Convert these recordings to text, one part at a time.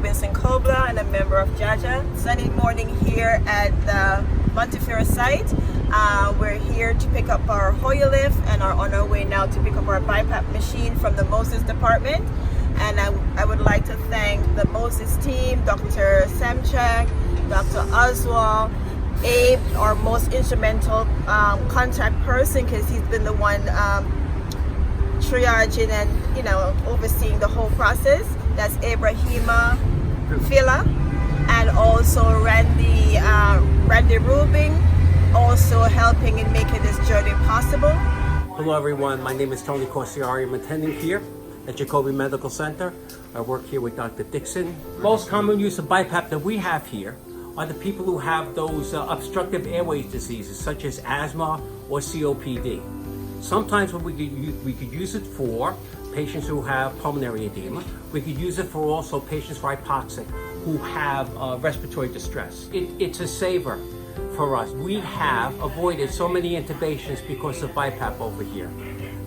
Robinson Kobla and a member of JAHJAH. Sunny morning here at the Montefiore site. We're here to pick up our Hoyer lift and are on our way now to pick up our BiPap machine from the Moses department. And I would like to thank the Moses team, Dr. Samchak, Dr. Oswald, Abe, our most instrumental contact person, because he's been the one triaging and overseeing the whole process. That's Ibrahima Fila, and also Randy Rubin, also helping in making this journey possible. Hello everyone, my name is Tony Corsiari. I'm attending here at Jacoby Medical Center. I work here with Dr. Dixon. Most common use of BiPap that we have here are the people who have those obstructive airways diseases such as asthma or COPD. Sometimes we could use it for patients who have pulmonary edema. We could use it for also patients who are hypoxic, who have respiratory distress. It's a saver for us. We have avoided so many intubations because of BiPap over here.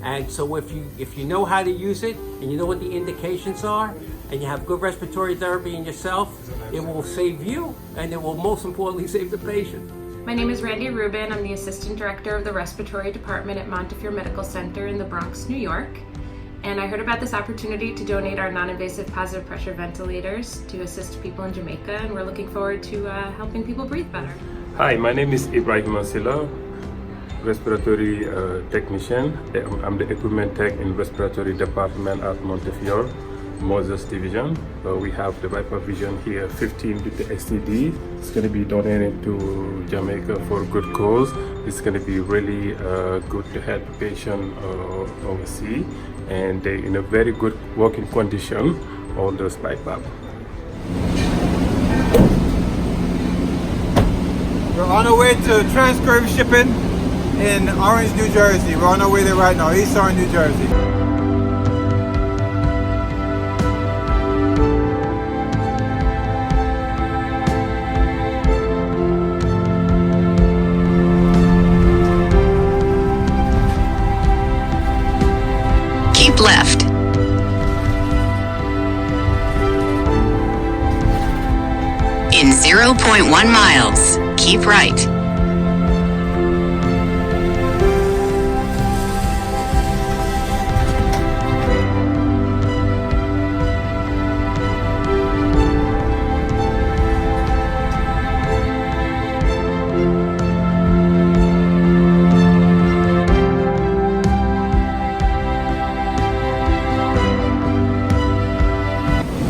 And so if you know how to use it and you know what the indications are and you have good respiratory therapy in yourself, it will save you and it will most importantly save the patient. My name is Randy Rubin. I'm the Assistant Director of the Respiratory Department at Montefiore Medical Center in the Bronx, New York. And I heard about this opportunity to donate our non-invasive positive pressure ventilators to assist people in Jamaica, and we're looking forward to helping people breathe better. Hi, my name is Ibrahima Fila, respiratory technician. I'm the equipment tech in respiratory department at Montefiore, Moses Division. We have the BiPap Vision here, 15 with the STD. It's going to be donated to Jamaica for a good cause. It's going to be really good to help the patient overseas, and they're in a very good working condition on those BiPap. We're on our way to Transcurve shipping in Orange, New Jersey. We're on our way there right now, East Orange, New Jersey. Keep left. In 0.1 miles, keep right.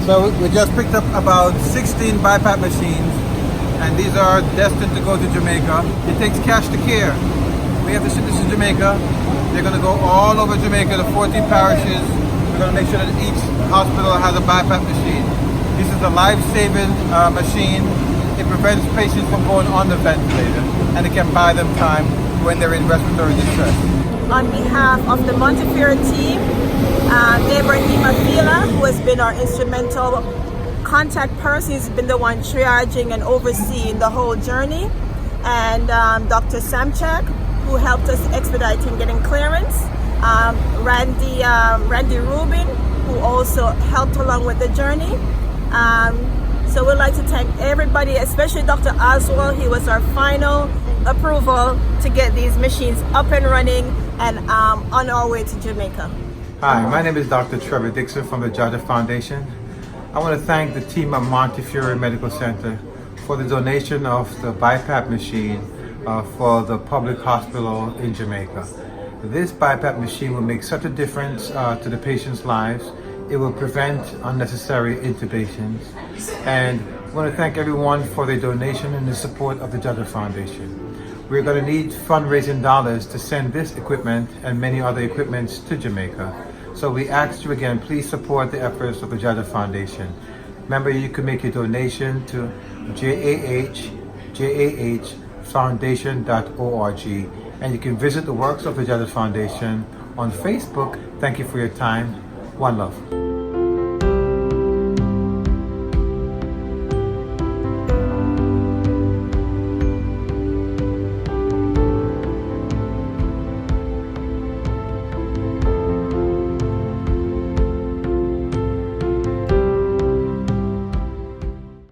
So we just picked up about 16 BiPap machines, and these are destined to go to Jamaica. It takes cash to care. We have to ship this to Jamaica. They're going to go all over Jamaica, the 14 parishes. We're going to make sure that each hospital has a BiPap machine. This is a life-saving machine. It prevents patients from going on the ventilator, and it can buy them time when they're in respiratory distress. On behalf of the Montefiore team, Ibrahima Fila, who has been our instrumental contact person, he's been the one triaging and overseeing the whole journey, and Dr. Samchak, who helped us expediting getting clearance, Randy Rubin, who also helped along with the journey. So we'd like to thank everybody, especially Dr. Oswald. He was our final approval to get these machines up and running and on our way to Jamaica. Hi, my name is Dr. Trevor Dixon from the JAHJAH Foundation. I want to thank the team at Montefiore Medical Center for the donation of the BiPap machine for the public hospital in Jamaica. This BiPap machine will make such a difference to the patients' lives. It will prevent unnecessary intubations. And I want to thank everyone for their donation and the support of the JAHJAH Foundation. We're going to need fundraising dollars to send this equipment and many other equipments to Jamaica. So we ask you again, please support the efforts of the JAHJAH Foundation. Remember, you can make a donation to JAHJAHfoundation.org, and you can visit the works of the JAHJAH Foundation on Facebook. Thank you for your time. One love.